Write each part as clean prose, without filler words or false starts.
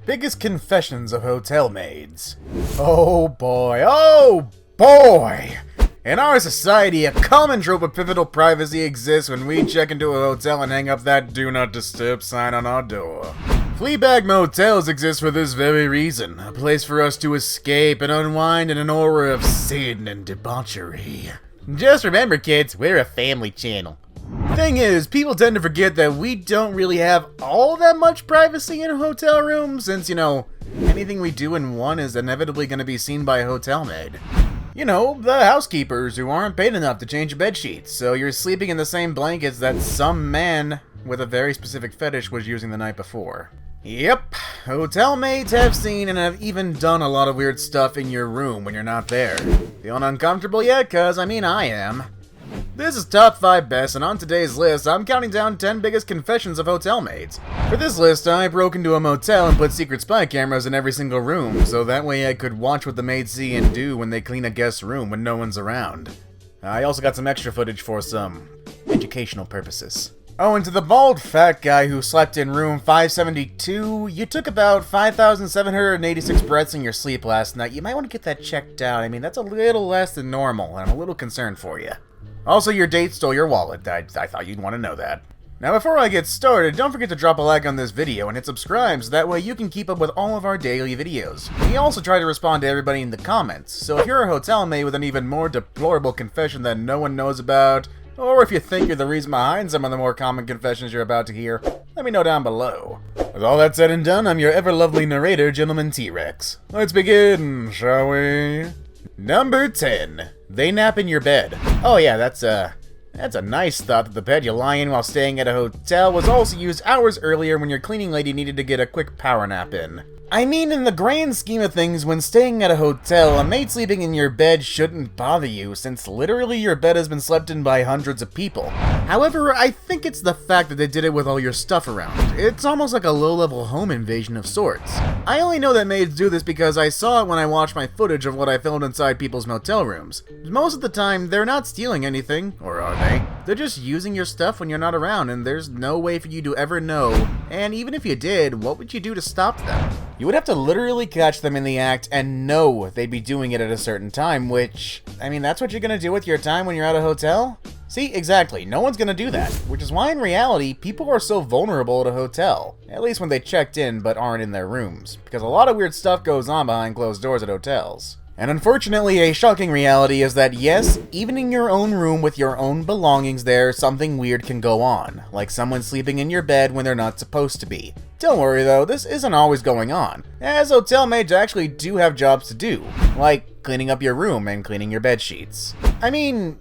Biggest confessions of hotel maids. Oh boy, oh boy! In our society, a common trope of pivotal privacy exists when we check into a hotel and hang up that do not disturb sign on our door. Fleabag motels exist for this very reason, a place for us to escape and unwind in an aura of sin and debauchery. Just remember kids, we're a family channel. Thing is, people tend to forget that we don't really have all that much privacy in a hotel room, since, anything we do in one is inevitably going to be seen by a hotel maid. The housekeepers who aren't paid enough to change your bed sheets, so you're sleeping in the same blankets that some man with a very specific fetish was using the night before. Yep, hotel maids have seen and have even done a lot of weird stuff in your room when you're not there. Feeling uncomfortable yet? Cause, I am. This is Top 5 Best, and on today's list, I'm counting down 10 biggest confessions of hotel maids. For this list, I broke into a motel and put secret spy cameras in every single room, so that way I could watch what the maids see and do when they clean a guest's room when no one's around. I also got some extra footage for some educational purposes. Oh, and to the bald fat guy who slept in room 572, you took about 5,786 breaths in your sleep last night. You might want to get that checked out. That's a little less than normal, and I'm a little concerned for you. Also, your date stole your wallet. I thought you'd want to know that. Now, before I get started, don't forget to drop a like on this video and hit subscribe so that way you can keep up with all of our daily videos. We also try to respond to everybody in the comments, so if you're a hotel maid with an even more deplorable confession that no one knows about, or if you think you're the reason behind some of the more common confessions you're about to hear, let me know down below. With all that said and done, I'm your ever-lovely narrator, Gentleman T-Rex. Let's begin, shall we? Number 10. They nap in your bed. Oh yeah, that's a nice thought that the bed you lie in while staying at a hotel was also used hours earlier when your cleaning lady needed to get a quick power nap in. In the grand scheme of things, when staying at a hotel, a maid sleeping in your bed shouldn't bother you, since literally your bed has been slept in by hundreds of people. However, I think it's the fact that they did it with all your stuff around. It's almost like a low-level home invasion of sorts. I only know that maids do this because I saw it when I watched my footage of what I filmed inside people's motel rooms. Most of the time, they're not stealing anything, or are they? They're just using your stuff when you're not around, and there's no way for you to ever know, and even if you did, what would you do to stop them? You would have to literally catch them in the act and know they'd be doing it at a certain time, which, that's what you're gonna do with your time when you're at a hotel? See, exactly, no one's gonna do that, which is why in reality, people are so vulnerable at a hotel, at least when they checked in but aren't in their rooms, because a lot of weird stuff goes on behind closed doors at hotels. And unfortunately, a shocking reality is that yes, even in your own room with your own belongings there, something weird can go on, like someone sleeping in your bed when they're not supposed to be. Don't worry though, this isn't always going on, as hotel maids actually do have jobs to do, like cleaning up your room and cleaning your bed sheets.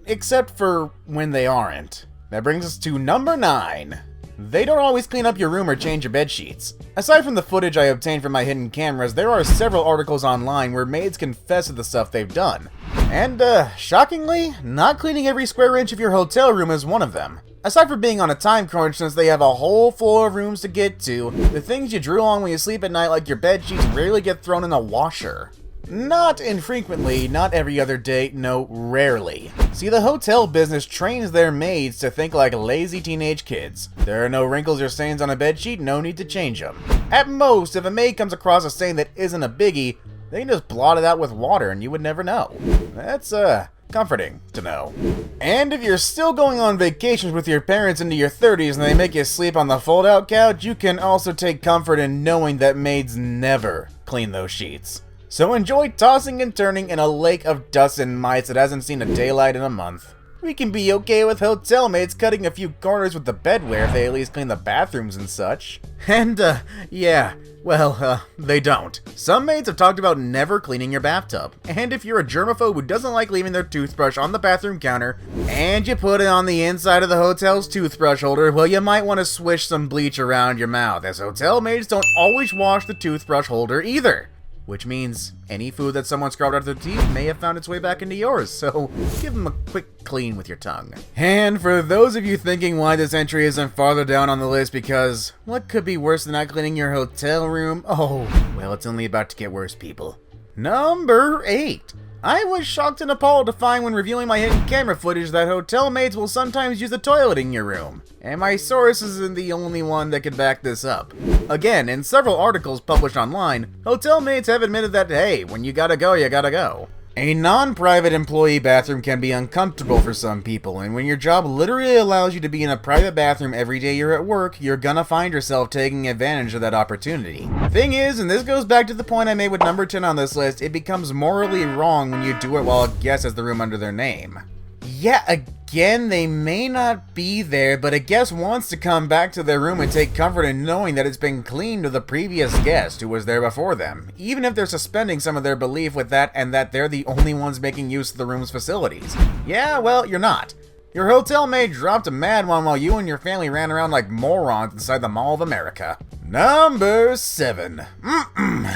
Except for when they aren't. That brings us to number 9. They don't always clean up your room or change your bed sheets. Aside from the footage I obtained from my hidden cameras, there are several articles online where maids confess to the stuff they've done. And, shockingly, not cleaning every square inch of your hotel room is one of them. Aside from being on a time crunch since they have a whole floor of rooms to get to, the things you drew on when you sleep at night like your bed sheets rarely get thrown in the washer. Not infrequently, not every other day, no, rarely. See, the hotel business trains their maids to think like lazy teenage kids. There are no wrinkles or stains on a bedsheet, no need to change them. At most, if a maid comes across a stain that isn't a biggie, they can just blot it out with water and you would never know. That's, comforting to know. And if you're still going on vacations with your parents into your 30s and they make you sleep on the fold-out couch, you can also take comfort in knowing that maids never clean those sheets. So enjoy tossing and turning in a lake of dust and mites that hasn't seen a daylight in a month. We can be okay with hotel maids cutting a few corners with the bedware if they at least clean the bathrooms and such. And, they don't. Some maids have talked about never cleaning your bathtub. And if you're a germaphobe who doesn't like leaving their toothbrush on the bathroom counter, and you put it on the inside of the hotel's toothbrush holder, well, you might want to swish some bleach around your mouth, as hotel maids don't always wash the toothbrush holder either. Which means any food that someone scrubbed out of their teeth may have found its way back into yours, so give them a quick clean with your tongue. And for those of you thinking why this entry isn't farther down on the list because what could be worse than not cleaning your hotel room? Oh, well, it's only about to get worse, people. Number 8. I was shocked and appalled to find when reviewing my hidden camera footage that hotel maids will sometimes use the toilet in your room. And my source isn't the only one that could back this up. Again, in several articles published online, hotel maids have admitted that, hey, when you gotta go, you gotta go. A non-private employee bathroom can be uncomfortable for some people, and when your job literally allows you to be in a private bathroom every day you're at work, you're gonna find yourself taking advantage of that opportunity. Thing is, and this goes back to the point I made with number 10 on this list, it becomes morally wrong when you do it while a guest has the room under their name. Yeah, again, they may not be there, but a guest wants to come back to their room and take comfort in knowing that it's been cleaned to the previous guest who was there before them, even if they're suspending some of their belief with that and that they're the only ones making use of the room's facilities. Yeah, well, you're not. Your hotel maid dropped a mad one while you and your family ran around like morons inside the Mall of America. Number 7.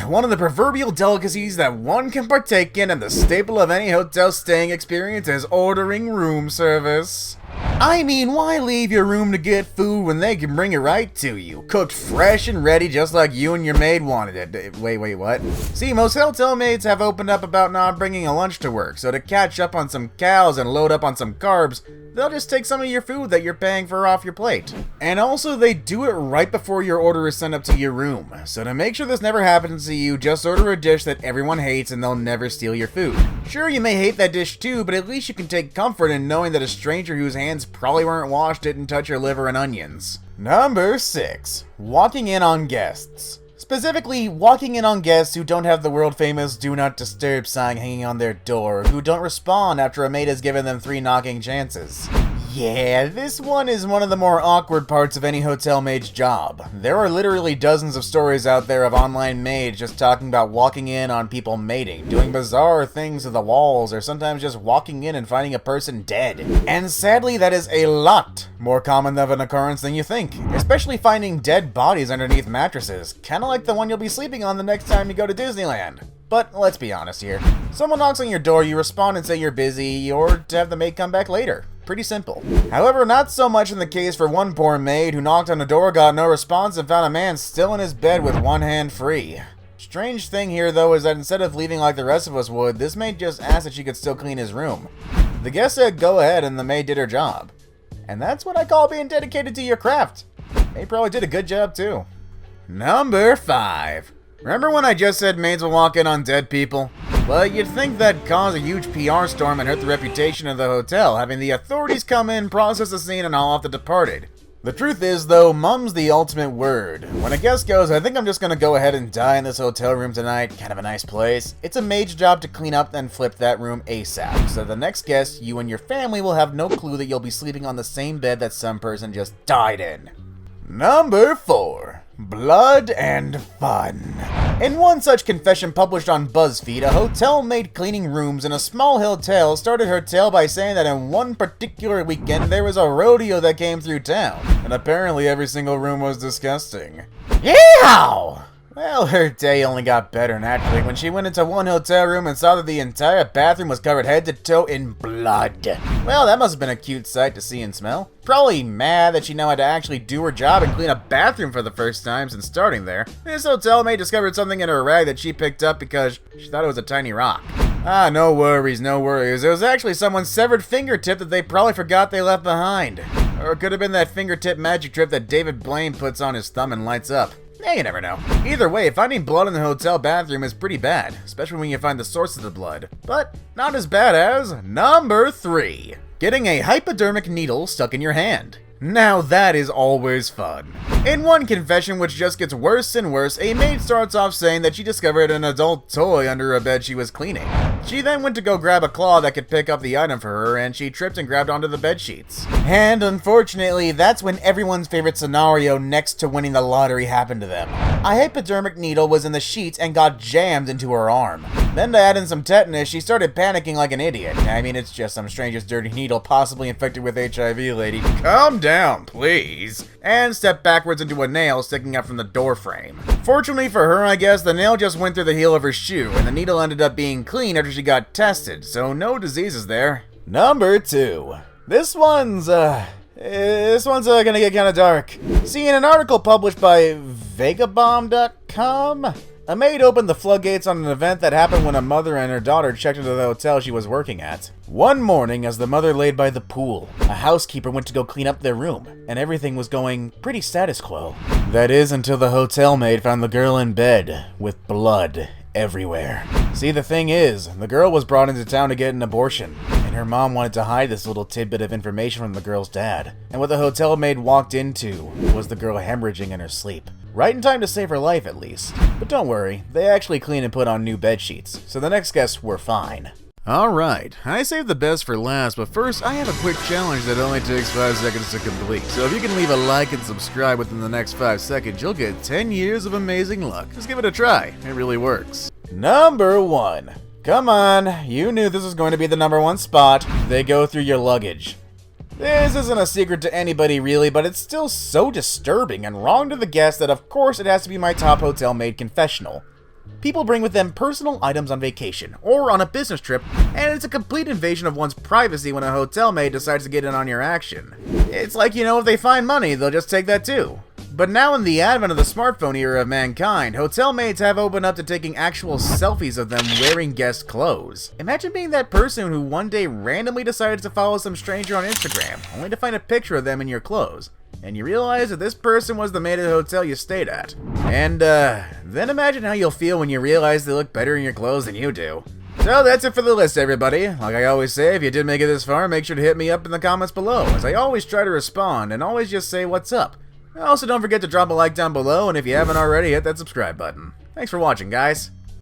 One of the proverbial delicacies that one can partake in and the staple of any hotel staying experience is ordering room service. I mean, why leave your room to get food when they can bring it right to you, cooked fresh and ready just like you and your maid wanted it? Wait, what? See, most hotel maids have opened up about not bringing a lunch to work, so to catch up on some cows and load up on some carbs, they'll just take some of your food that you're paying for off your plate. And also, they do it right before your order is sent up to your room, so to make sure this never happens to you, just order a dish that everyone hates and they'll never steal your food. Sure, you may hate that dish too, but at least you can take comfort in knowing that a stranger whose hands probably weren't washed didn't touch your liver and onions. Number 6. Walking in on guests. Specifically, walking in on guests who don't have the world-famous Do Not Disturb sign hanging on their door, who don't respond after a maid has given them 3 knocking chances. Yeah, this one is one of the more awkward parts of any hotel maid's job. There are literally dozens of stories out there of online maids just talking about walking in on people mating, doing bizarre things to the walls, or sometimes just walking in and finding a person dead. And sadly, that is a lot more common of an occurrence than you think, especially finding dead bodies underneath mattresses, kinda like the one you'll be sleeping on the next time you go to Disneyland. But let's be honest here. Someone knocks on your door, you respond and say you're busy, or to have the maid come back later. Pretty simple. However, not so much in the case for one poor maid who knocked on the door, got no response, and found a man still in his bed with one hand free. Strange thing here, though, is that instead of leaving like the rest of us would, this maid just asked if she could still clean his room. The guest said go ahead, and the maid did her job. And that's what I call being dedicated to your craft. They probably did a good job, too. Number 5. Remember when I just said maids will walk in on dead people? Well, you'd think that'd cause a huge PR storm and hurt the reputation of the hotel, having the authorities come in, process the scene, and haul off the departed. The truth is, though, mum's the ultimate word. When a guest goes, I think I'm just gonna go ahead and die in this hotel room tonight, kind of a nice place, it's a maid's job to clean up and flip that room ASAP, so the next guest, you and your family will have no clue that you'll be sleeping on the same bed that some person just died in. Number 4. Blood and fun. In one such confession published on BuzzFeed, a hotel maid cleaning rooms in a small hotel started her tale by saying that in one particular weekend there was a rodeo that came through town, and apparently every single room was disgusting. Yeehaw! Well, her day only got better naturally when she went into one hotel room and saw that the entire bathroom was covered head to toe in blood. Well, that must have been a cute sight to see and smell. Probably mad that she now had to actually do her job and clean a bathroom for the first time since starting there. This hotel maid discovered something in her rag that she picked up because she thought it was a tiny rock. Ah, no worries, no worries. It was actually someone's severed fingertip that they probably forgot they left behind. Or it could have been that fingertip magic trip that David Blaine puts on his thumb and lights up. Yeah, you never know. Either way, finding blood in the hotel bathroom is pretty bad, especially when you find the source of the blood. But not as bad as number 3. Getting a hypodermic needle stuck in your hand. Now that is always fun. In one confession, which just gets worse and worse, a maid starts off saying that she discovered an adult toy under a bed she was cleaning. She then went to go grab a claw that could pick up the item for her, and she tripped and grabbed onto the bed sheets. And unfortunately, that's when everyone's favorite scenario next to winning the lottery happened to them. A hypodermic needle was in the sheets and got jammed into her arm. Then to add in some tetanus, she started panicking like an idiot. I mean, it's just some stranger's dirty needle possibly infected with HIV, lady. Calm down, please. And stepped backwards into a nail sticking up from the door frame. Fortunately for her, I guess, the nail just went through the heel of her shoe, and the needle ended up being clean after she got tested, so no diseases there. Number 2. This one's gonna get kinda dark. See, in an article published by Vagabomb.com? A maid opened the floodgates on an event that happened when a mother and her daughter checked into the hotel she was working at. One morning, as the mother laid by the pool, a housekeeper went to go clean up their room, and everything was going pretty status quo. That is, until the hotel maid found the girl in bed, with blood everywhere. See, the thing is, the girl was brought into town to get an abortion, and her mom wanted to hide this little tidbit of information from the girl's dad. And what the hotel maid walked into was the girl hemorrhaging in her sleep. Right in time to save her life, at least. But don't worry, they actually cleaned and put on new bed sheets, so the next guests were fine. Alright, I saved the best for last, but first I have a quick challenge that only takes 5 seconds to complete. So if you can leave a like and subscribe within the next 5 seconds, you'll get 10 years of amazing luck. Just give it a try, it really works. Number 1. Come on, you knew this was going to be the number 1 spot. They go through your luggage. This isn't a secret to anybody really, but it's still so disturbing and wrong to the guest that of course it has to be my top hotel maid confessional. People bring with them personal items on vacation, or on a business trip, and it's a complete invasion of one's privacy when a hotel maid decides to get in on your action. It's like, if they find money, they'll just take that too. But now in the advent of the smartphone era of mankind, hotel maids have opened up to taking actual selfies of them wearing guest clothes. Imagine being that person who one day randomly decided to follow some stranger on Instagram, only to find a picture of them in your clothes. And you realize that this person was the maid at the hotel you stayed at. And, then imagine how you'll feel when you realize they look better in your clothes than you do. So that's it for the list, everybody. Like I always say, if you did make it this far, make sure to hit me up in the comments below, as I always try to respond and always just say what's up. Also, don't forget to drop a like down below, and if you haven't already, hit that subscribe button. Thanks for watching, guys.